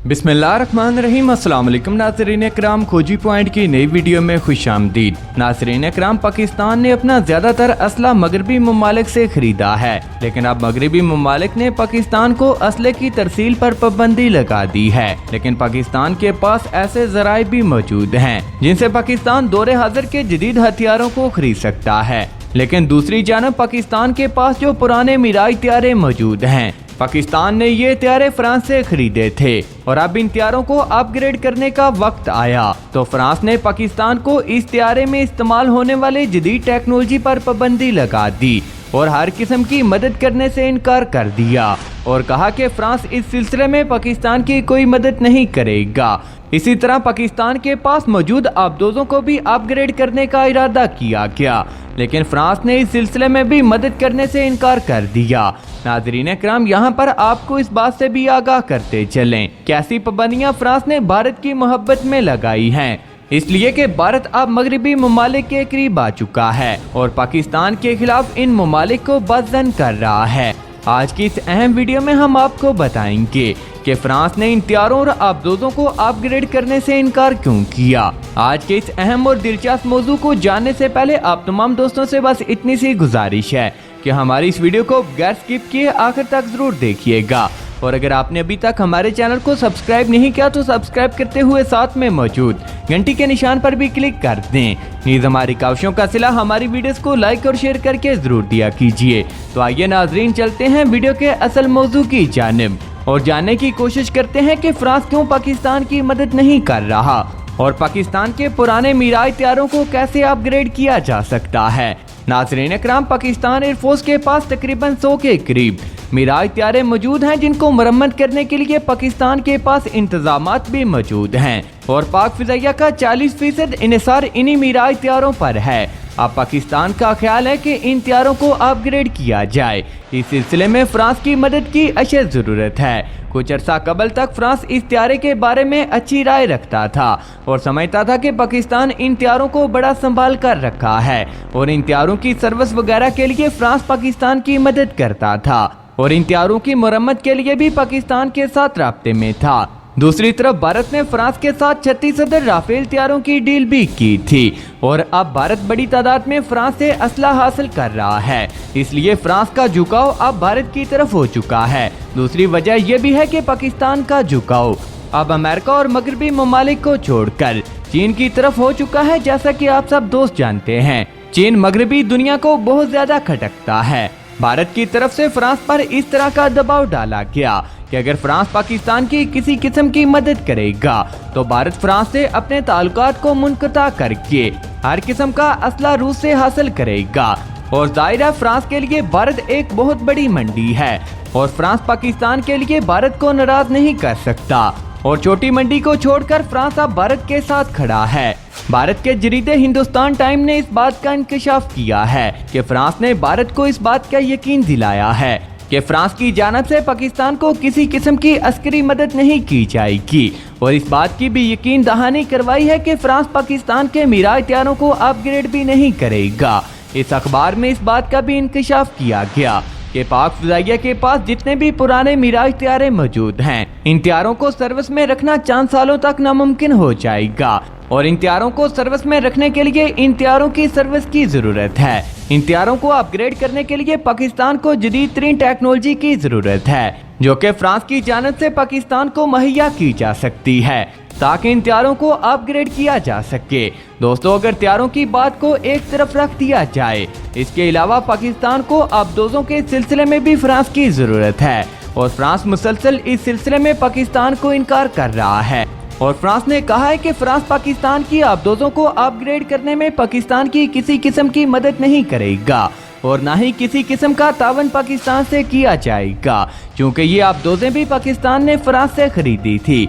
बिस्मिल्लाहिर्रहमानिर्रहीम। अस्सलाम वालेकुम नाज़रीन इकराम, खोजी पॉइंट की नई वीडियो में खुश आमदीद। नाज़रीन इकराम, पाकिस्तान ने अपना ज़्यादातर असला मगरबी ममालिक से खरीदा है, लेकिन अब मगरबी ममालिक ने पाकिस्तान को असले की तरसील पर पाबंदी लगा दी है। लेकिन पाकिस्तान के पास ऐसे ज़राए भी मौजूद हैं जिनसे पाकिस्तान दौरे हाजिर के जदीद हथियारों को खरीद सकता है। लेकिन दूसरी जानब पाकिस्तान के पास जो पुराने मिराज हथियार मौजूद हैं, पाकिस्तान ने ये हथियार फ्रांस से खरीदे थे और अब इन हथियारों को अपग्रेड करने का वक्त आया तो फ्रांस ने पाकिस्तान को इस हथियार में इस्तेमाल होने वाले जदीद टेक्नोलॉजी पर पाबंदी लगा दी और हर किस्म की मदद करने से इनकार कर दिया और कहा कि फ्रांस इस सिलसिले में पाकिस्तान की कोई मदद नहीं करेगा। इसी तरह पाकिस्तान के पास मौजूद आबदोजों को भी अपग्रेड करने का इरादा किया गया, लेकिन फ्रांस ने इस सिलसिले में भी मदद करने से इनकार कर दिया। नाज़रीन इकराम, यहाँ पर आपको इस बात से भी आगाह करते चलें कि ऐसी पाबंदियाँ फ्रांस ने भारत की मोहब्बत में लगाई हैं, इसलिए कि भारत अब मगरबी ममालिक के करीब आ चुका है और पाकिस्तान के खिलाफ इन ममालिक को बदजन कर रहा है। आज की इस अहम वीडियो में हम आपको बताएंगे कि फ्रांस ने इन हथियारों और आबदोजों को अपग्रेड करने से इनकार क्यों किया। आज के इस अहम और दिलचस्प मौजू को जानने से पहले आप तमाम दोस्तों से बस इतनी सी गुजारिश है कि हमारी इस वीडियो को बगैर स्किप किए आखिर तक जरूर देखिएगा और अगर आपने अभी तक हमारे चैनल को सब्सक्राइब नहीं किया तो सब्सक्राइब करते हुए साथ में मौजूद घंटी के निशान पर भी क्लिक कर दें। नीज हमारी काविशों का सिला हमारी वीडियोस को लाइक और शेयर करके जरूर दिया कीजिए। तो आइए नाजरीन, चलते हैं वीडियो के असल मौजू की जानिब और जानने की कोशिश करते हैं कि फ्रांस क्यों पाकिस्तान की मदद नहीं कर रहा और पाकिस्तान के पुराने मिराज हथियारों को कैसे अपग्रेड किया जा सकता है। नाज़रीन इकराम, पाकिस्तान एयरफोर्स के पास तकरीबन 100 के करीब मिराज हथियार मौजूद हैं जिनको मरम्मत करने के लिए पाकिस्तान के पास इंतजामात भी मौजूद हैं और पाक फिजाइया का 40% इन्हिसार इन्हीं मिराज हथियारों पर है। अब पाकिस्तान का ख्याल है कि इन हथियारों को अपग्रेड किया जाए। इस सिलसिले में फ्रांस की मदद की अशद ज़रूरत है। कुछ अर्सा कबल तक फ्रांस इस हथियार के बारे में अच्छी राय रखता था और समझता था कि पाकिस्तान इन हथियारों को बड़ा संभाल कर रखा है और इन हथियारों की सर्विस वगैरह के लिए फ्रांस पाकिस्तान की मदद करता था और इन हथियारों की मरम्मत के लिए भी पाकिस्तान के साथ राब्ते में था। दूसरी तरफ भारत ने फ्रांस के साथ 36 राफेल हथियारों की डील भी की थी और अब भारत बड़ी तादाद में फ्रांस से असला हासिल कर रहा है, इसलिए फ्रांस का झुकाव अब भारत की तरफ हो चुका है। दूसरी वजह यह भी है कि पाकिस्तान का झुकाव अब अमेरिका और मगरबी ममालिक को छोड़कर चीन की तरफ हो चुका है। जैसा कि आप सब दोस्त जानते हैं, चीन मगरबी दुनिया को बहुत ज्यादा खटकता है। भारत की तरफ से फ्रांस पर इस तरह का दबाव डाला गया कि अगर फ्रांस पाकिस्तान की किसी किस्म की मदद करेगा तो भारत फ्रांस से अपने ताल्लुकात को मुनक़ता करके हर किस्म का असला रूस से हासिल करेगा और जाहिर है फ्रांस के लिए भारत एक बहुत बड़ी मंडी है और फ्रांस पाकिस्तान के लिए भारत को नाराज नहीं कर सकता और छोटी मंडी को छोड़कर फ्रांस अब भारत के साथ खड़ा है। भारत के जरीदे हिंदुस्तान टाइम ने इस बात का इंकशाफ किया है कि फ्रांस ने भारत को इस बात का यकीन दिलाया है कि फ्रांस की जानिब से पाकिस्तान को किसी किस्म की अस्करी मदद नहीं की जाएगी और इस बात की भी यकीन दहानी करवाई है कि फ्रांस पाकिस्तान के मिराज हथियारों को अपग्रेड भी नहीं करेगा। इस अखबार में इस बात का भी इंकशाफ किया गया कि पाक फिजाइया के पास जितने भी पुराने मिराज हथियार मौजूद हैं, इन हथियारों को सर्विस में रखना चंद सालों तक नामुमकिन हो जाएगा और इन हथियारों को सर्विस में रखने के लिए इन हथियारों की सर्विस की जरूरत है। इन हथियारों को अपग्रेड करने के लिए पाकिस्तान को जदीद तरीन टेक्नोलॉजी की जरूरत है जो कि फ्रांस की जानिब से पाकिस्तान को मुहैया की जा सकती है ताकि इन हथियारों को अपग्रेड किया जा सके। दोस्तों, अगर हथियारों की बात को एक तरफ रख दिया जाए, इसके अलावा पाकिस्तान को आबदोजों के सिलसिले में भी फ्रांस की जरूरत है और फ्रांस मुसलसल इस सिलसिले में पाकिस्तान को इनकार कर रहा है और फ्रांस ने कहा है कि फ्रांस पाकिस्तान की आबदोजों को अपग्रेड करने में पाकिस्तान की किसी किस्म की मदद नहीं करेगा और ना ही किसी किस्म का तावन पाकिस्तान से किया जाएगा, क्योंकि ये आबदोजें भी पाकिस्तान ने फ्रांस से खरीदी थी,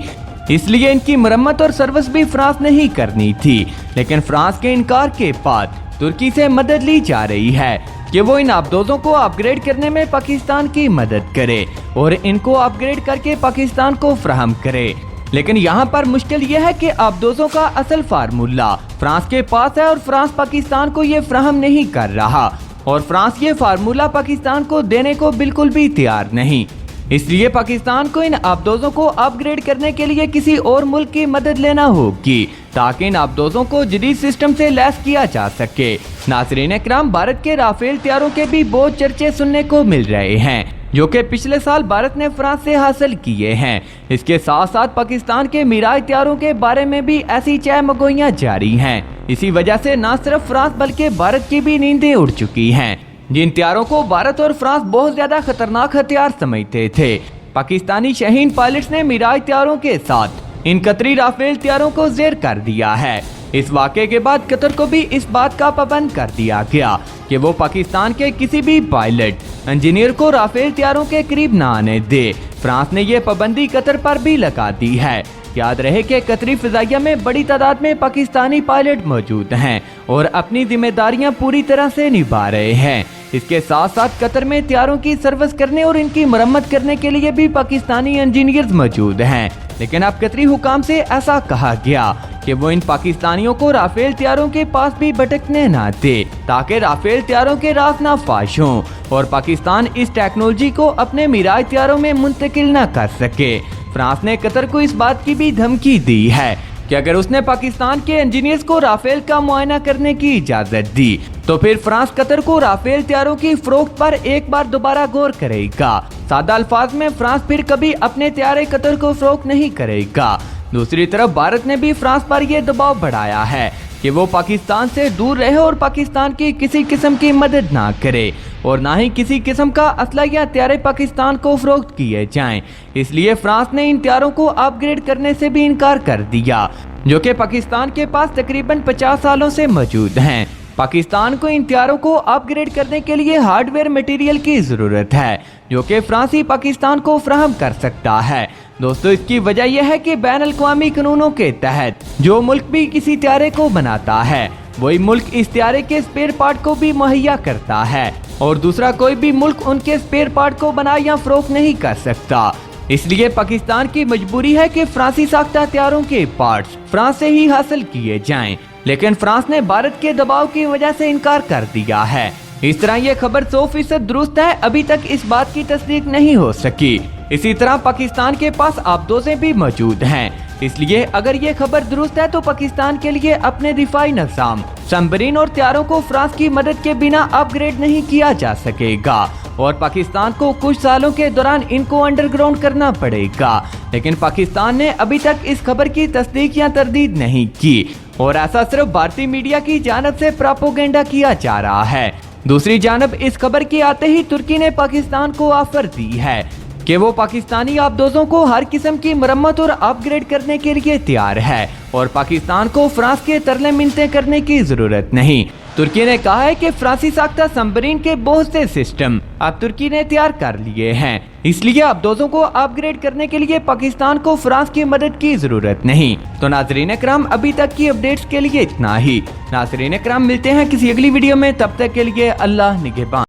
इसलिए इनकी मरम्मत और सर्विस भी फ्रांस ने ही करनी थी। लेकिन फ्रांस के इनकार के बाद तुर्की से मदद ली जा रही है कि वो इन आबदोजों को अपग्रेड करने में पाकिस्तान की मदद करे और इनको अपग्रेड करके पाकिस्तान को फराहम करे। लेकिन यहाँ पर मुश्किल यह है कि आबदोजों का असल फार्मूला फ्रांस के पास है और फ्रांस पाकिस्तान को ये फराहम नहीं कर रहा और फ्रांस ये फार्मूला पाकिस्तान को देने को बिल्कुल भी तैयार नहीं। اس لیے پاکستان کو ان آبدوزوں کو اپ گریڈ کرنے کے لیے کسی اور ملک کی مدد لینا ہوگی تاکہ ان آبدوزوں کو جدید سسٹم سے لیس کیا جا سکے۔ ناظرین اکرام، بھارت کے رافیل طیاروں کے بھی بہت چرچے سننے کو مل رہے ہیں جو کہ پچھلے سال بھارت نے فرانس سے حاصل کیے ہیں۔ اس کے ساتھ ساتھ پاکستان کے میراج طیاروں کے بارے میں بھی ایسی چہ مگوئیاں جاری ہیں۔ اسی وجہ سے نہ صرف فرانس بلکہ بھارت کی بھی نیندیں اڑ چکی ہیں۔ جن طیاروں کو بھارت اور فرانس بہت زیادہ خطرناک ہتھیار سمجھتے تھے، پاکستانی شاہین پائلٹس نے میراج طیاروں کے ساتھ ان قطری رافیل طیاروں کو زیر کر دیا ہے۔ اس واقعے کے بعد قطر کو بھی اس بات کا پابند کر دیا گیا کہ وہ پاکستان کے کسی بھی پائلٹ انجینئر کو رافیل طیاروں کے قریب نہ آنے دے۔ فرانس نے یہ پابندی قطر پر بھی لگا دی ہے۔ یاد رہے کہ قطری فضائیہ میں بڑی تعداد میں پاکستانی پائلٹ موجود ہیں اور اپنی ذمہ داریاں پوری طرح سے نبھا رہے ہیں۔ اس کے ساتھ ساتھ قطر میں طیاروں کی سروس کرنے اور ان کی مرمت کرنے کے لیے بھی پاکستانی انجینئرز موجود ہیں، لیکن اب قطری حکام سے ایسا کہا گیا کہ وہ ان پاکستانیوں کو رافیل طیاروں کے پاس بھی بھٹکنے نہ دے تاکہ رافیل طیاروں کے راز نہ فاش ہوں اور پاکستان اس ٹیکنالوجی کو اپنے میراج طیاروں میں منتقل نہ کر سکے۔ فرانس نے قطر کو اس بات کی بھی دھمکی دی ہے کہ اگر اس نے پاکستان کے انجینئرز کو رافیل کا معائنہ کرنے کی اجازت دی تو پھر فرانس قطر کو رافیل طیاروں کی فروخت پر ایک بار دوبارہ غور کرے گا۔ سادہ الفاظ میں فرانس پھر کبھی اپنے طیارے قطر کو فروخت نہیں کرے گا۔ دوسری طرف بھارت نے بھی فرانس پر یہ دباؤ بڑھایا ہے کہ وہ پاکستان سے دور رہے اور پاکستان کی کسی قسم کی مدد نہ کرے اور نہ ہی کسی قسم کا اسلحہ یا طیارے پاکستان کو فروخت کیے جائیں۔ اس لیے فرانس نے ان طیاروں کو اپ گریڈ کرنے سے بھی انکار کر دیا جو کہ پاکستان کے پاس تقریباً 50 سالوں سے موجود ہیں۔ پاکستان کو ان طیاروں کو اپ گریڈ کرنے کے لیے ہارڈ ویئر مٹیریل کی ضرورت ہے جو کہ فرانس ہی پاکستان کو فراہم کر سکتا ہے۔ دوستو، اس کی وجہ یہ ہے کہ بین الاقوامی قانونوں کے تحت جو ملک بھی کسی طیارے کو بناتا ہے وہی ملک اس طیارے کے اسپیئر پارٹ کو بھی مہیا کرتا ہے اور دوسرا کوئی بھی ملک ان کے اسپیئر پارٹ کو بنا یا فروخت نہیں کر سکتا۔ اس لیے پاکستان کی مجبوری ہے کہ فرانسی ساختہ طیاروں کے پارٹس فرانس سے ہی حاصل کیے جائیں، لیکن فرانس نے بھارت کے دباؤ کی وجہ سے انکار کر دیا ہے۔ اس طرح یہ خبر 100% درست ہے، ابھی تک اس بات کی تصدیق نہیں ہو سکی۔ اسی طرح پاکستان کے پاس آبدوزیں بھی موجود ہیں، اس لیے اگر یہ خبر درست ہے تو پاکستان کے لیے اپنے دفاعی نظام سمبرین اور طیاروں کو فرانس کی مدد کے بنا اپ گریڈ نہیں کیا جا سکے گا اور پاکستان کو کچھ سالوں کے دوران ان کو انڈر گراؤنڈ کرنا پڑے گا۔ لیکن پاکستان نے ابھی تک اس خبر کی تصدیق یا تردید نہیں کی اور ایسا صرف بھارتی میڈیا کی جانب سے پراپوگنڈا کیا جا رہا ہے۔ دوسری جانب اس خبر کے آتے ہی ترکی نے پاکستان کو آفر دی ہے کہ وہ پاکستانی آبدوزوں کو ہر قسم کی مرمت اور اپ گریڈ کرنے کے لیے تیار ہے اور پاکستان کو فرانس کے ترلے منتیں کرنے کی ضرورت نہیں۔ ترکی نے کہا ہے کہ فرانسی ساختہ سمبرین کے بہت سے سسٹم اب ترکی نے تیار کر لیے ہیں، اس لیے آبدوزوں کو اپ گریڈ کرنے کے لیے پاکستان کو فرانس کی مدد کی ضرورت نہیں۔ تو ناظرین اکرام، ابھی تک کی اپڈیٹس کے لیے اتنا ہی۔ ناظرین اکرام، ملتے ہیں کسی اگلی ویڈیو میں، تب تک کے لیے اللہ نگہبان۔